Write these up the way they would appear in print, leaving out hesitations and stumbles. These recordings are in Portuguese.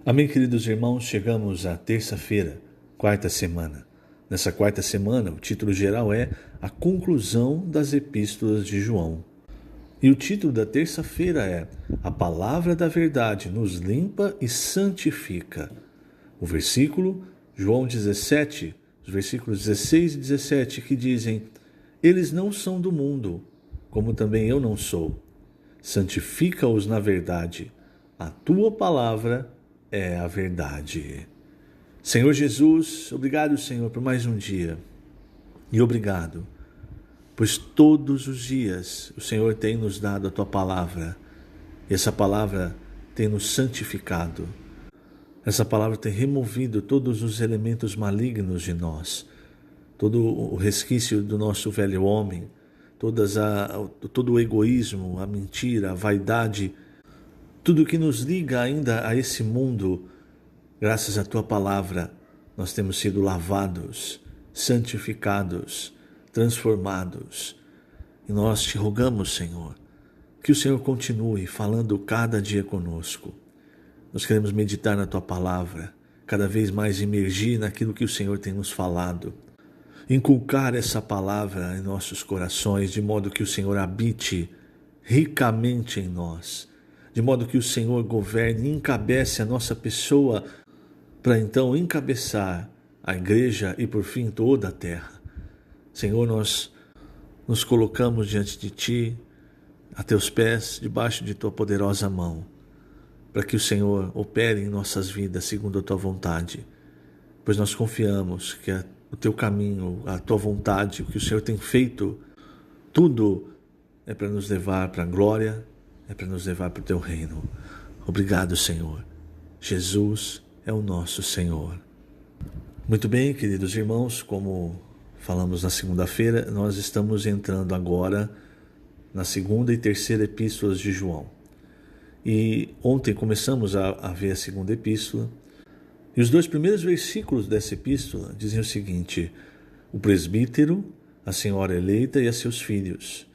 Amém, queridos irmãos, chegamos à terça-feira, quarta semana. Nessa quarta semana, o título geral é A Conclusão das Epístolas de João. E o título da terça-feira é A Palavra da Verdade nos limpa e santifica. O versículo, João 17, os versículos 16 e 17, que dizem: Eles não são do mundo, como também eu não sou. Santifica-os na verdade. A tua palavra é a verdade. Senhor Jesus, obrigado, Senhor, por mais um dia. E obrigado, pois todos os dias o Senhor tem nos dado a tua palavra. E essa palavra tem nos santificado. Essa palavra tem removido todos os elementos malignos de nós. Todo o resquício do nosso velho homem. Todo o egoísmo, a mentira, a vaidade. Tudo que nos liga ainda a esse mundo, graças à tua palavra, nós temos sido lavados, santificados, transformados. E nós te rogamos, Senhor, que o Senhor continue falando cada dia conosco. Nós queremos meditar na tua palavra, cada vez mais imergir naquilo que o Senhor tem nos falado. Inculcar essa palavra em nossos corações, de modo que o Senhor habite ricamente em nós. De modo que o Senhor governe e encabece a nossa pessoa para então encabeçar a igreja e por fim toda a terra. Senhor, nós nos colocamos diante de Ti, a Teus pés, debaixo de Tua poderosa mão, para que o Senhor opere em nossas vidas segundo a Tua vontade, pois nós confiamos que o Teu caminho, a Tua vontade, o que o Senhor tem feito, tudo é para nos levar para a glória, é para nos levar para o Teu reino. Obrigado, Senhor. Jesus é o nosso Senhor. Muito bem, queridos irmãos, como falamos na segunda-feira, nós estamos entrando agora na segunda e terceira epístolas de João. E ontem começamos a ver a segunda epístola, e os dois primeiros versículos dessa epístola dizem o seguinte: o presbítero, a senhora eleita e a seus filhos,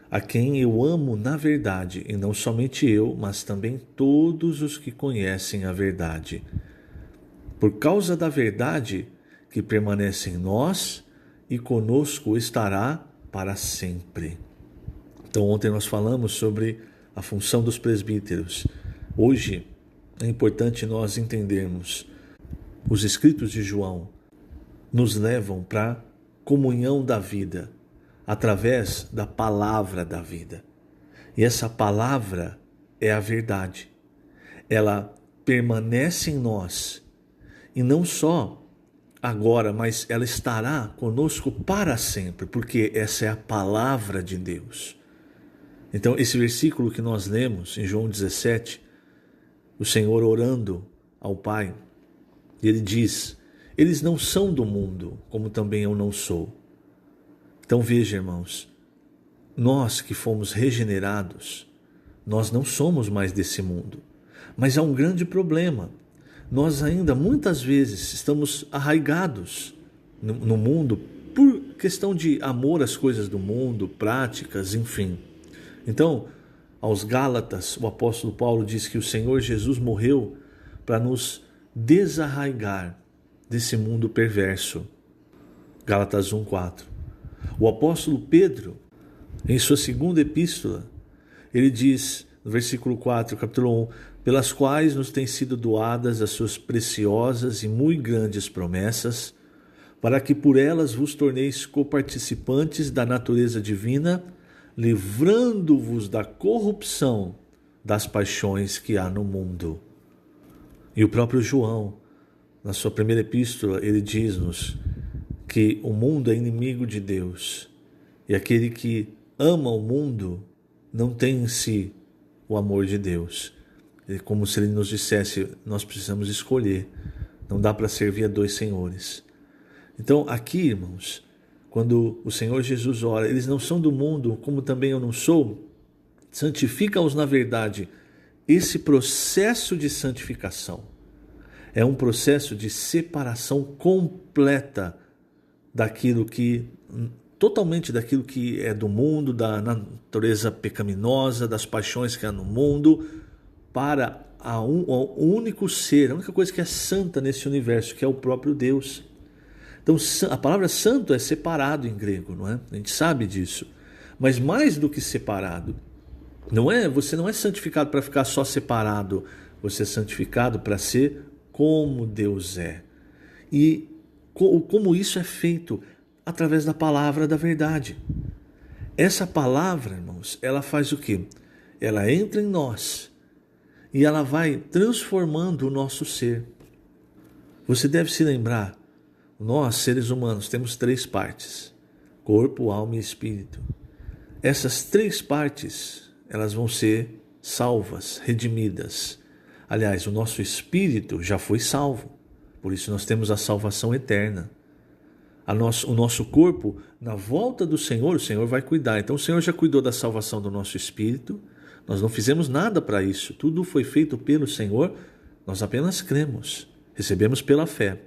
a quem eu amo na verdade, e não somente eu, mas também todos os que conhecem a verdade. Por causa da verdade que permanece em nós e conosco estará para sempre. Então ontem nós falamos sobre a função dos presbíteros. Hoje é importante nós entendermos os escritos de João nos levam para a comunhão da vida, através da palavra da vida. E essa palavra é a verdade. Ela permanece em nós. E não só agora, mas ela estará conosco para sempre, porque essa é a palavra de Deus. Então, esse versículo que nós lemos em João 17, o Senhor orando ao Pai, ele diz: eles não são do mundo, como também eu não sou. Então veja, irmãos, nós que fomos regenerados, nós não somos mais desse mundo. Mas há um grande problema. Nós ainda muitas vezes estamos arraigados no mundo por questão de amor às coisas do mundo, práticas, enfim. Então, aos Gálatas, o apóstolo Paulo diz que o Senhor Jesus morreu para nos desarraigar desse mundo perverso. Gálatas 1:4. O apóstolo Pedro, em sua segunda epístola, ele diz, no versículo 4, capítulo 1, pelas quais nos têm sido doadas as suas preciosas e muito grandes promessas, para que por elas vos torneis coparticipantes da natureza divina, livrando-vos da corrupção das paixões que há no mundo. E o próprio João, na sua primeira epístola, ele diz-nos que o mundo é inimigo de Deus, e aquele que ama o mundo não tem em si o amor de Deus. É como se ele nos dissesse: nós precisamos escolher, não dá para servir a dois senhores. Então aqui, irmãos, quando o Senhor Jesus ora, eles não são do mundo, como também eu não sou, santifica-os na verdade. Esse processo de santificação é um processo de separação completa totalmente daquilo que é do mundo, da natureza pecaminosa, das paixões que há no mundo, para ao único ser, a única coisa que é santa nesse universo, que é o próprio Deus. Então a palavra santo é separado em grego, não é? A gente sabe disso. Mas mais do que separado, você não é santificado para ficar só separado, você é santificado para ser como Deus é. E como isso é feito? Através da palavra da verdade. Essa palavra, irmãos, ela faz o quê? Ela entra em nós e ela vai transformando o nosso ser. Você deve se lembrar, nós, seres humanos, temos 3 partes: corpo, alma e espírito. Essas 3 partes, elas vão ser salvas, redimidas. Aliás, o nosso espírito já foi salvo, por isso nós temos a salvação eterna. O nosso corpo, na volta do Senhor, o Senhor vai cuidar. Então o Senhor já cuidou da salvação do nosso espírito, nós não fizemos nada para isso, tudo foi feito pelo Senhor, nós apenas cremos, recebemos pela fé,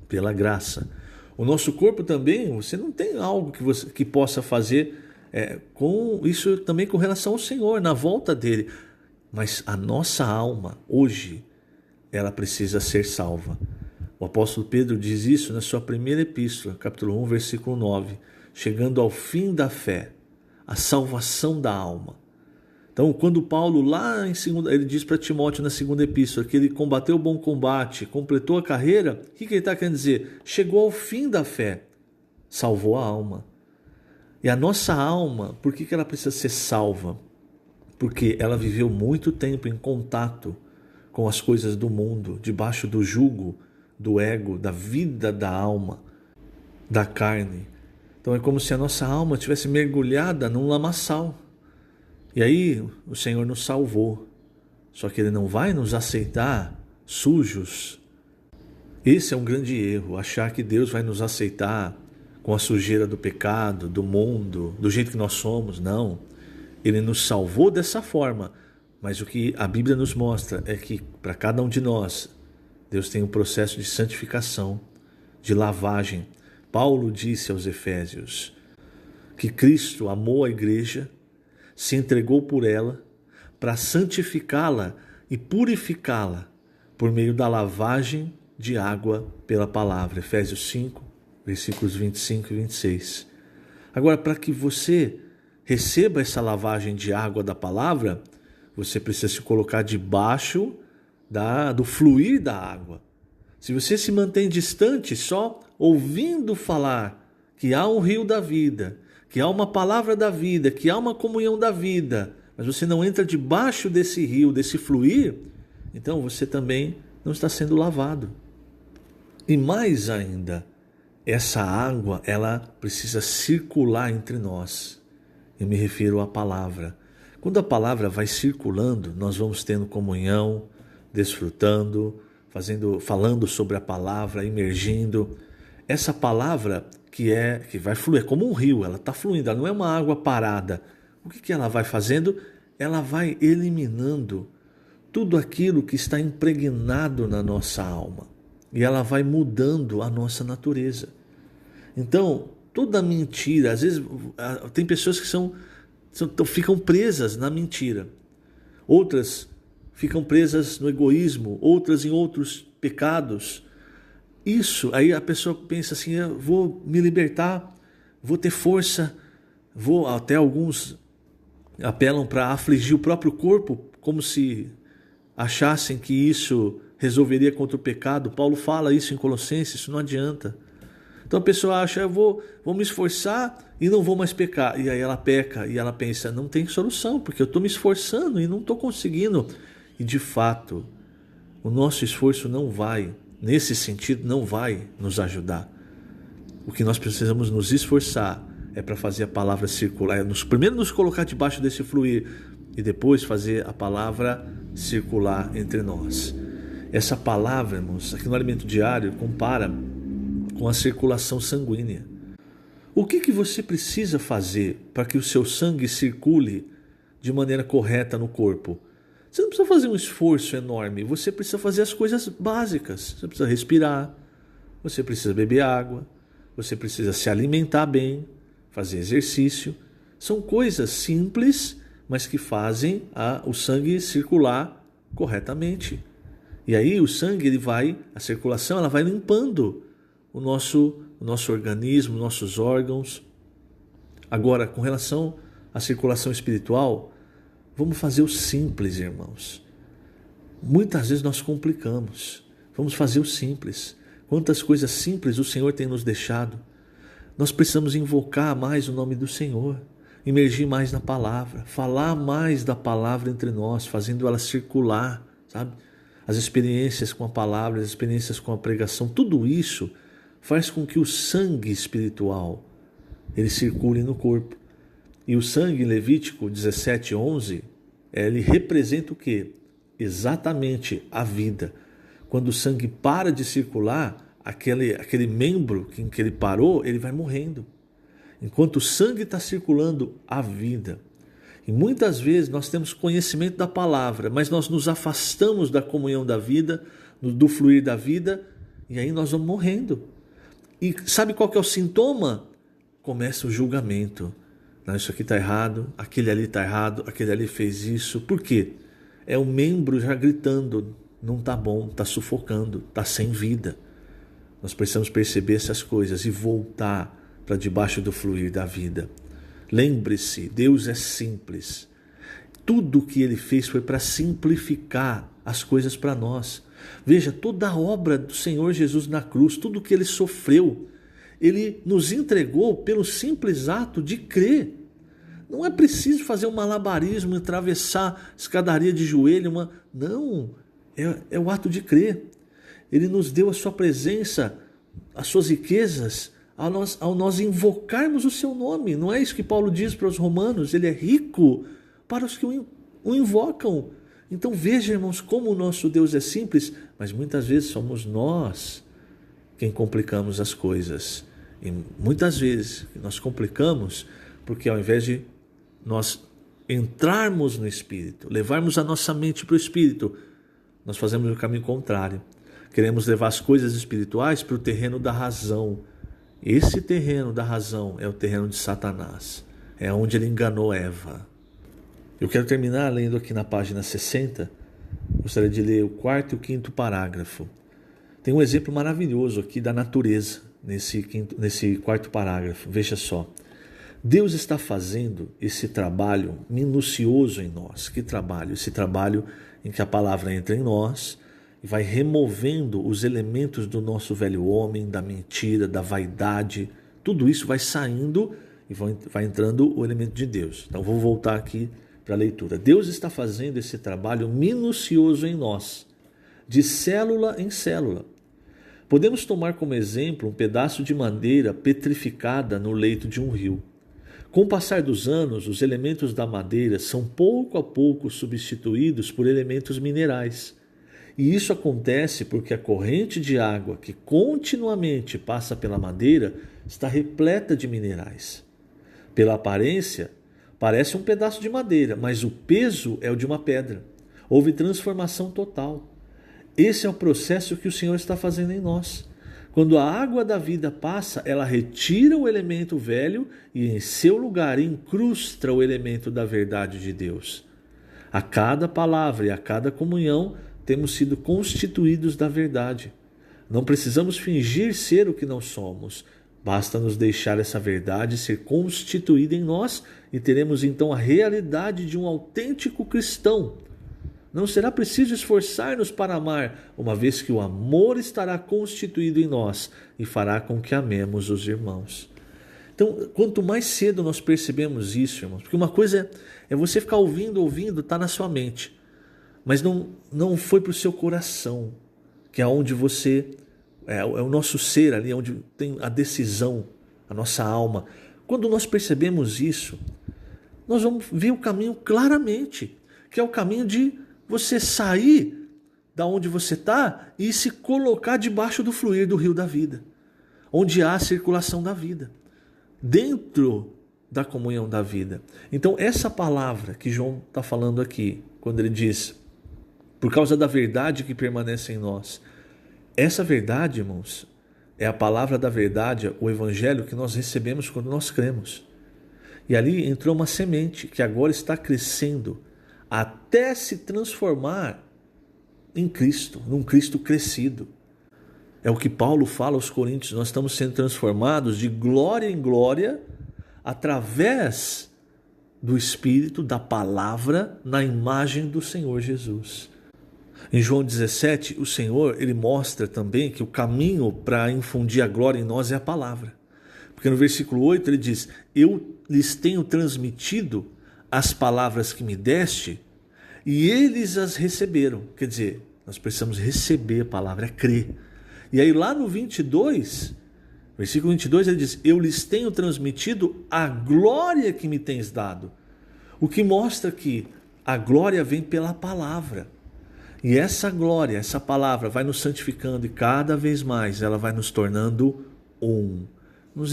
pela graça. O nosso corpo também, você não tem algo que possa fazer com isso também com relação ao Senhor, na volta dele. Mas a nossa alma, hoje, ela precisa ser salva. O apóstolo Pedro diz isso na sua primeira epístola, capítulo 1, versículo 9. Chegando ao fim da fé, a salvação da alma. Então, quando Paulo lá ele diz para Timóteo na segunda epístola que ele combateu o bom combate, completou a carreira, o que ele está querendo dizer? Chegou ao fim da fé, salvou a alma. E a nossa alma, por que ela precisa ser salva? Porque ela viveu muito tempo em contato com as coisas do mundo, debaixo do jugo do ego, da vida da alma, da carne. Então é como se a nossa alma tivesse mergulhada num lamaçal. E aí o Senhor nos salvou. Só que Ele não vai nos aceitar sujos. Esse é um grande erro, achar que Deus vai nos aceitar com a sujeira do pecado, do mundo, do jeito que nós somos. Não. Ele nos salvou dessa forma. Mas o que a Bíblia nos mostra é que para cada um de nós, Deus tem um processo de santificação, de lavagem. Paulo disse aos Efésios que Cristo amou a igreja, se entregou por ela, para santificá-la e purificá-la por meio da lavagem de água pela palavra. Efésios 5, versículos 25 e 26. Agora, para que você receba essa lavagem de água da palavra, você precisa se colocar debaixo do fluir da água. Se você se mantém distante só ouvindo falar que há um rio da vida, que há uma palavra da vida, que há uma comunhão da vida, mas você não entra debaixo desse rio, desse fluir, então você também não está sendo lavado. E mais ainda, essa água, ela precisa circular entre nós. Eu me refiro à palavra. Quando a palavra vai circulando, nós vamos tendo comunhão, desfrutando, falando sobre a palavra, imergindo. Essa palavra que vai fluir, é como um rio, ela está fluindo, ela não é uma água parada. O que ela vai fazendo? Ela vai eliminando tudo aquilo que está impregnado na nossa alma. E ela vai mudando a nossa natureza. Então, toda mentira, às vezes tem pessoas que ficam presas na mentira. Outras ficam presas no egoísmo, outras em outros pecados. Isso, aí a pessoa pensa assim, eu vou me libertar, vou ter força, até alguns apelam para afligir o próprio corpo, como se achassem que isso resolveria contra o pecado. Paulo fala isso em Colossenses, isso não adianta. Então a pessoa acha, eu vou me esforçar e não vou mais pecar. E aí ela peca e ela pensa, não tem solução, porque eu estou me esforçando e não estou conseguindo. E de fato, o nosso esforço não vai, nesse sentido, não vai nos ajudar. O que nós precisamos nos esforçar é para fazer a palavra circular. Primeiro nos colocar debaixo desse fluir e depois fazer a palavra circular entre nós. Essa palavra, irmãos, aqui no Alimento Diário, compara com a circulação sanguínea. O que você precisa fazer para que o seu sangue circule de maneira correta no corpo? Você não precisa fazer um esforço enorme, você precisa fazer as coisas básicas. Você precisa respirar, você precisa beber água, você precisa se alimentar bem, fazer exercício. São coisas simples, mas que fazem o sangue circular corretamente. E aí o sangue, a circulação, ela vai limpando o nosso organismo, nossos órgãos. Agora, com relação à circulação espiritual, vamos fazer o simples, irmãos. Muitas vezes nós complicamos. Vamos fazer o simples. Quantas coisas simples o Senhor tem nos deixado. Nós precisamos invocar mais o nome do Senhor, imergir mais na palavra, falar mais da palavra entre nós, fazendo ela circular, sabe? As experiências com a palavra, as experiências com a pregação, tudo isso faz com que o sangue espiritual ele circule no corpo. E o sangue, em Levítico 17:11, ele representa o quê? Exatamente a vida. Quando o sangue para de circular, aquele membro em que ele parou, ele vai morrendo. Enquanto o sangue está circulando, a vida. E muitas vezes nós temos conhecimento da palavra, mas nós nos afastamos da comunhão da vida, do fluir da vida, e aí nós vamos morrendo. E sabe qual que é o sintoma? Começa o julgamento. Não, isso aqui está errado, aquele ali está errado, aquele ali fez isso. Por quê? É o membro já gritando, não está bom, está sufocando, está sem vida. Nós precisamos perceber essas coisas e voltar para debaixo do fluir da vida. Lembre-se, Deus é simples. Tudo o que Ele fez foi para simplificar as coisas para nós. Veja, toda a obra do Senhor Jesus na cruz, tudo o que Ele sofreu, Ele nos entregou pelo simples ato de crer. Não é preciso fazer um malabarismo, atravessar escadaria de joelho. Não, é o ato de crer. Ele nos deu a sua presença, as suas riquezas, ao nós invocarmos o seu nome. Não é isso que Paulo diz para os romanos? Ele é rico para os que o invocam. Então veja, irmãos, como o nosso Deus é simples, mas muitas vezes somos nós quem complicamos as coisas. E muitas vezes nós complicamos porque ao invés de nós entrarmos no Espírito, levarmos a nossa mente para o Espírito, nós fazemos o caminho contrário. Queremos levar as coisas espirituais para o terreno da razão. Esse terreno da razão é o terreno de Satanás. É onde ele enganou Eva. Eu quero terminar lendo aqui na página 60. Gostaria de ler o 4º e o 5º parágrafo. Tem um exemplo maravilhoso aqui da natureza nesse 4º parágrafo. Veja só. Deus está fazendo esse trabalho minucioso em nós. Que trabalho? Esse trabalho em que a palavra entra em nós e vai removendo os elementos do nosso velho homem, da mentira, da vaidade. Tudo isso vai saindo e vai entrando o elemento de Deus. Então vou voltar aqui para a leitura. Deus está fazendo esse trabalho minucioso em nós, de célula em célula. Podemos tomar como exemplo um pedaço de madeira petrificada no leito de um rio. Com o passar dos anos, os elementos da madeira são pouco a pouco substituídos por elementos minerais. E isso acontece porque a corrente de água que continuamente passa pela madeira está repleta de minerais. Pela aparência, parece um pedaço de madeira, mas o peso é o de uma pedra. Houve transformação total. Esse é o processo que o Senhor está fazendo em nós. Quando a água da vida passa, ela retira o elemento velho e em seu lugar incrusta o elemento da verdade de Deus. A cada palavra e a cada comunhão, temos sido constituídos da verdade. Não precisamos fingir ser o que não somos. Basta nos deixar essa verdade ser constituída em nós e teremos então a realidade de um autêntico cristão. Não será preciso esforçar-nos para amar, uma vez que o amor estará constituído em nós e fará com que amemos os irmãos. Então, quanto mais cedo nós percebemos isso, irmãos, porque uma coisa é você ficar ouvindo, está na sua mente. Mas não foi para o seu coração, que é onde você, é o nosso ser ali, onde tem a decisão, a nossa alma. Quando nós percebemos isso, nós vamos ver o caminho claramente, que é o caminho de você sair da onde você está e se colocar debaixo do fluir do rio da vida, onde há a circulação da vida, dentro da comunhão da vida. Então essa palavra que João está falando aqui, quando ele diz, por causa da verdade que permanece em nós. Essa verdade, irmãos, é a palavra da verdade, o evangelho que nós recebemos quando nós cremos. E ali entrou uma semente que agora está crescendo até se transformar em Cristo, num Cristo crescido. É o que Paulo fala aos Coríntios, nós estamos sendo transformados de glória em glória através do Espírito, da palavra, na imagem do Senhor Jesus. Em João 17, o Senhor ele mostra também que o caminho para infundir a glória em nós é a palavra. Porque no versículo 8 ele diz: eu lhes tenho transmitido as palavras que me deste e eles as receberam. Quer dizer, nós precisamos receber a palavra, é crer. E aí lá no 22, versículo 22 ele diz: eu lhes tenho transmitido a glória que me tens dado. O que mostra que a glória vem pela palavra. E essa glória, essa palavra vai nos santificando e cada vez mais ela vai nos tornando um.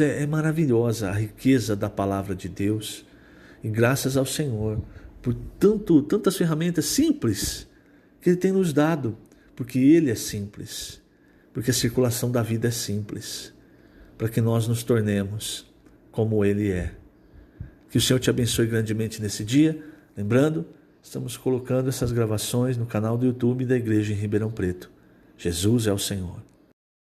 É maravilhosa a riqueza da palavra de Deus. E graças ao Senhor por tantas ferramentas simples que Ele tem nos dado. Porque Ele é simples. Porque a circulação da vida é simples. Para que nós nos tornemos como Ele é. Que o Senhor te abençoe grandemente nesse dia. Lembrando, estamos colocando essas gravações no canal do YouTube da Igreja em Ribeirão Preto. Jesus é o Senhor.